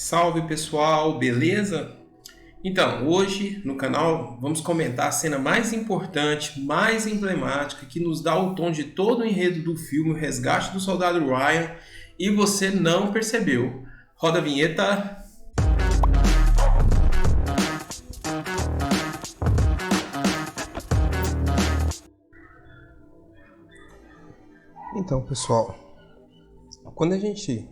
Salve pessoal, beleza? Então, hoje no canal vamos comentar a cena mais importante, mais emblemática, que nos dá o tom de todo o enredo do filme O Resgate do Soldado Ryan e você não percebeu. Roda a vinheta. Então, pessoal, quando a gente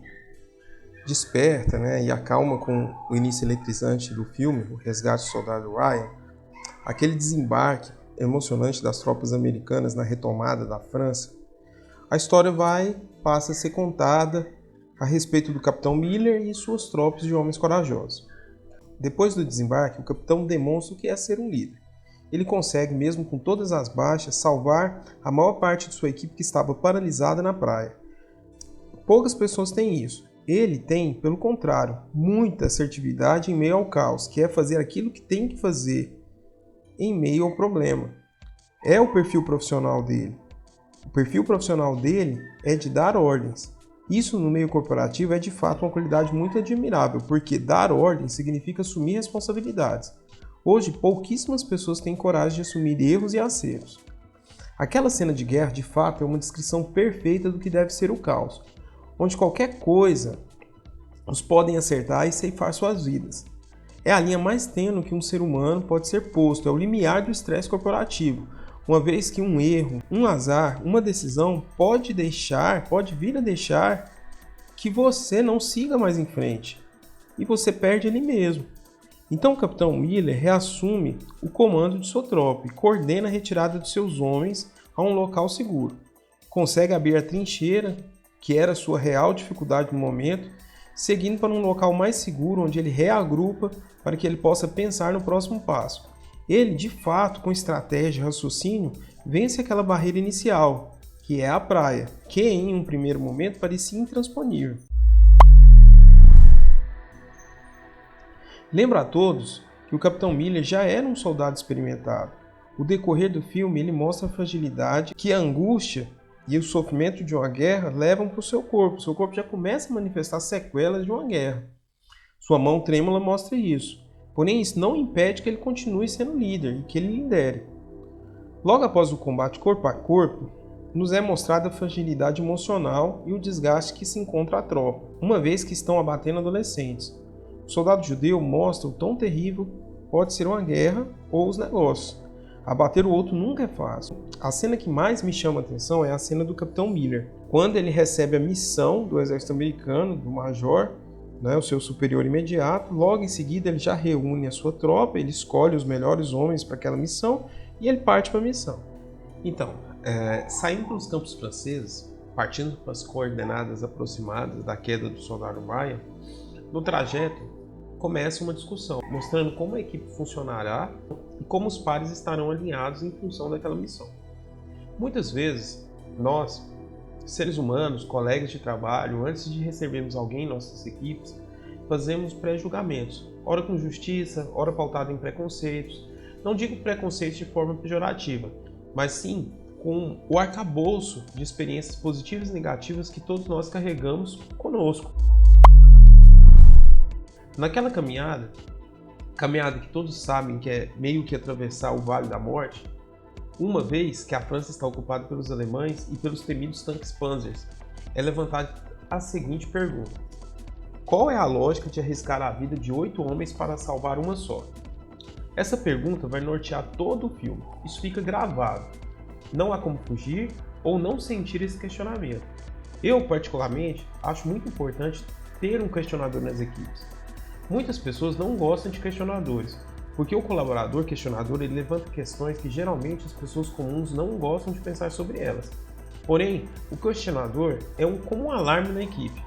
desperta, e acalma com o início eletrizante do filme, O Resgate do Soldado Ryan, aquele desembarque emocionante das tropas americanas na retomada da França, a história passa a ser contada a respeito do Capitão Miller e suas tropas de homens corajosos. Depois do desembarque, o capitão demonstra o que é ser um líder. Ele consegue, mesmo com todas as baixas, salvar a maior parte de sua equipe que estava paralisada na praia. Poucas pessoas têm isso. Ele tem, pelo contrário, muita assertividade em meio ao caos, que é fazer aquilo que tem que fazer em meio ao problema. É o perfil profissional dele. O perfil profissional dele é de dar ordens. Isso no meio corporativo é de fato uma qualidade muito admirável, porque dar ordens significa assumir responsabilidades. Hoje, pouquíssimas pessoas têm coragem de assumir erros e acertos. Aquela cena de guerra, de fato, é uma descrição perfeita do que deve ser o caos, onde qualquer coisa os podem acertar e ceifar suas vidas. É a linha mais tênue que um ser humano pode ser posto, é o limiar do estresse corporativo, uma vez que um erro, um azar, uma decisão pode vir a deixar que você não siga mais em frente e você perde ali mesmo. Então o Capitão Miller reassume o comando de sua tropa e coordena a retirada de seus homens a um local seguro. Consegue abrir a trincheira, que era sua real dificuldade no momento, seguindo para um local mais seguro onde ele reagrupa para que ele possa pensar no próximo passo. Ele, de fato, com estratégia e raciocínio, vence aquela barreira inicial, que é a praia, que em um primeiro momento parecia intransponível. Lembro a todos que o Capitão Miller já era um soldado experimentado. O decorrer do filme ele mostra a fragilidade que a angústia e o sofrimento de uma guerra levam para o seu corpo. Seu corpo já começa a manifestar sequelas de uma guerra. Sua mão trêmula mostra isso. Porém, isso não impede que ele continue sendo líder e que ele lidere. Logo após o combate corpo a corpo, nos é mostrada a fragilidade emocional e o desgaste que se encontra a tropa, uma vez que estão abatendo adolescentes. O soldado judeu mostra o tão terrível pode ser uma guerra ou os negócios. Abater o outro nunca é fácil. A cena que mais me chama a atenção é a cena do Capitão Miller, quando ele recebe a missão do exército americano, do major, o seu superior imediato. Logo em seguida ele já reúne a sua tropa, ele escolhe os melhores homens para aquela missão e ele parte para a missão. Então, saindo pelos campos franceses, partindo para as coordenadas aproximadas da queda do soldado Ryan, no trajeto começa uma discussão, mostrando como a equipe funcionará e como os pares estarão alinhados em função daquela missão. Muitas vezes, nós, seres humanos, colegas de trabalho, antes de recebermos alguém em nossas equipes, fazemos pré-julgamentos, ora com justiça, ora pautado em preconceitos. Não digo preconceitos de forma pejorativa, mas sim com o arcabouço de experiências positivas e negativas que todos nós carregamos conosco. Naquela caminhada que todos sabem que é meio que atravessar o Vale da Morte, uma vez que a França está ocupada pelos alemães e pelos temidos tanques Panzers, é levantada a seguinte pergunta: qual é a lógica de arriscar a vida de 8 homens para salvar uma só? Essa pergunta vai nortear todo o filme, isso fica gravado. Não há como fugir ou não sentir esse questionamento. Eu, particularmente, acho muito importante ter um questionador nas equipes. Muitas pessoas não gostam de questionadores, porque o colaborador questionador ele levanta questões que geralmente as pessoas comuns não gostam de pensar sobre elas. Porém, o questionador é como um alarme na equipe.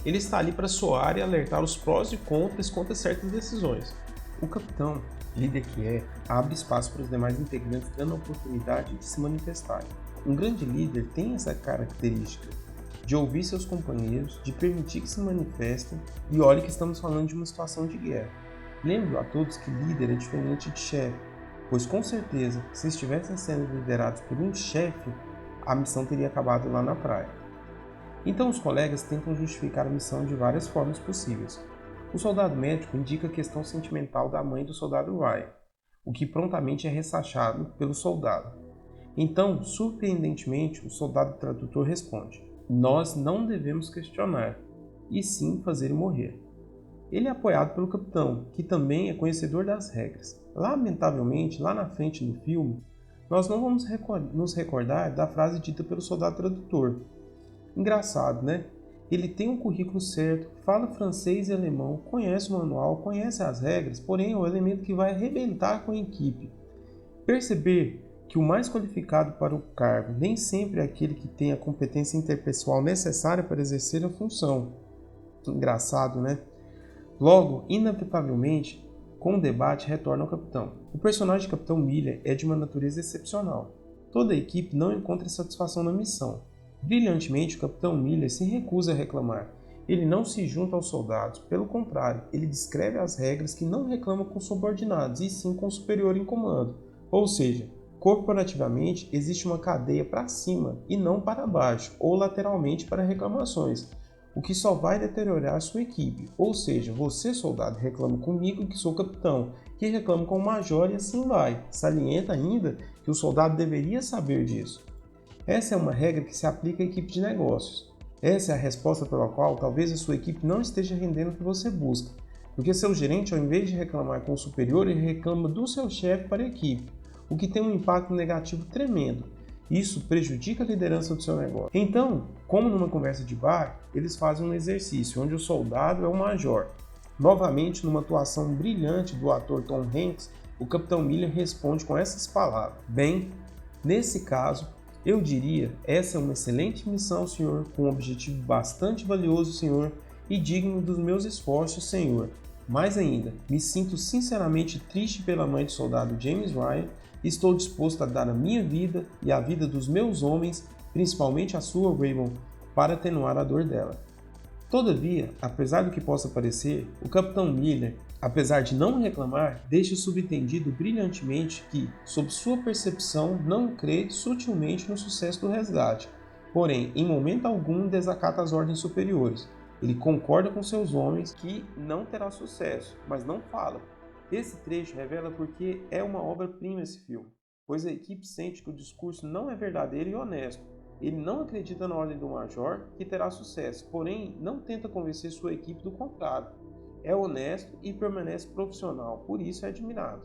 Ele está ali para soar e alertar os prós e contras contra certas decisões. O capitão, líder que é, abre espaço para os demais integrantes dando a oportunidade de se manifestarem. Um grande líder tem essa característica de ouvir seus companheiros, de permitir que se manifestem, e olhe que estamos falando de uma situação de guerra. Lembro a todos que líder é diferente de chefe, pois com certeza, se estivessem sendo liderados por um chefe, a missão teria acabado lá na praia. Então os colegas tentam justificar a missão de várias formas possíveis. O soldado médico indica a questão sentimental da mãe do soldado Ryan, o que prontamente é ressachado pelo soldado. Então, surpreendentemente, o soldado tradutor responde: "Nós não devemos questionar, e sim fazer morrer." Ele é apoiado pelo capitão, que também é conhecedor das regras. Lamentavelmente, lá na frente no filme, nós não vamos nos recordar da frase dita pelo soldado tradutor. Engraçado, né? Ele tem um currículo certo, fala francês e alemão, conhece o manual, conhece as regras, porém é o elemento que vai arrebentar com a equipe. Perceber que o mais qualificado para o cargo nem sempre é aquele que tem a competência interpessoal necessária para exercer a função. Engraçado, né? Logo, inevitavelmente, com o debate retorna ao capitão. O personagem Capitão Miller é de uma natureza excepcional. Toda a equipe não encontra satisfação na missão. Brilhantemente, o Capitão Miller se recusa a reclamar. Ele não se junta aos soldados, pelo contrário, ele descreve as regras que não reclama com subordinados, e sim com o superior em comando. Ou seja, corporativamente existe uma cadeia para cima e não para baixo, ou lateralmente para reclamações, o que só vai deteriorar sua equipe. Ou seja, você, soldado, reclama comigo que sou capitão, que reclama com o major e assim vai. Salienta ainda que o soldado deveria saber disso. Essa é uma regra que se aplica à equipe de negócios. Essa é a resposta pela qual talvez a sua equipe não esteja rendendo o que você busca, porque seu gerente, ao invés de reclamar com o superior, ele reclama do seu chefe para a equipe, o que tem um impacto negativo tremendo. Isso prejudica a liderança do seu negócio. Então, como numa conversa de bar, eles fazem um exercício onde o soldado é o major. Novamente, numa atuação brilhante do ator Tom Hanks, o Capitão Miller responde com essas palavras: "Bem, nesse caso, eu diria, essa é uma excelente missão, senhor, com um objetivo bastante valioso, senhor, e digno dos meus esforços, senhor. Mais ainda, me sinto sinceramente triste pela mãe do soldado James Ryan. Estou disposto a dar a minha vida e a vida dos meus homens, principalmente a sua, Raymond, para atenuar a dor dela." Todavia, apesar do que possa parecer, o Capitão Miller, apesar de não reclamar, deixa subentendido brilhantemente que, sob sua percepção, não crê sutilmente no sucesso do resgate. Porém, em momento algum desacata as ordens superiores. Ele concorda com seus homens que não terá sucesso, mas não fala. Esse trecho revela porque é uma obra-prima esse filme, pois a equipe sente que o discurso não é verdadeiro e honesto. Ele não acredita na ordem do major, que terá sucesso, porém não tenta convencer sua equipe do contrário. É honesto e permanece profissional, por isso é admirado.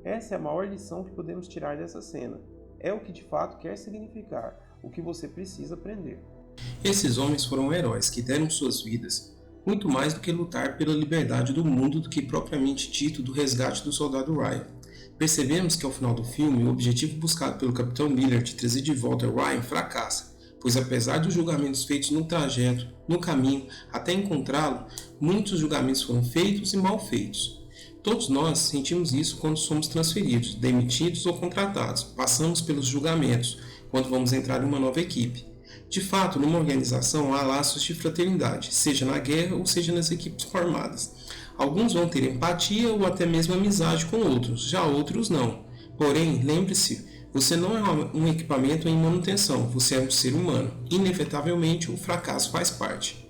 Essa é a maior lição que podemos tirar dessa cena. É o que de fato quer significar, o que você precisa aprender. Esses homens foram heróis que deram suas vidas, muito mais do que lutar pela liberdade do mundo do que propriamente dito do resgate do soldado Ryan. Percebemos que ao final do filme, o objetivo buscado pelo Capitão Miller de trazer de volta Ryan fracassa, pois apesar dos julgamentos feitos no trajeto, no caminho, até encontrá-lo, muitos julgamentos foram feitos e mal feitos. Todos nós sentimos isso quando somos transferidos, demitidos ou contratados, passamos pelos julgamentos, quando vamos entrar em uma nova equipe. De fato, numa organização há laços de fraternidade, seja na guerra ou seja nas equipes formadas. Alguns vão ter empatia ou até mesmo amizade com outros, já outros não. Porém, lembre-se, você não é um equipamento em manutenção, você é um ser humano. Inevitavelmente, o fracasso faz parte.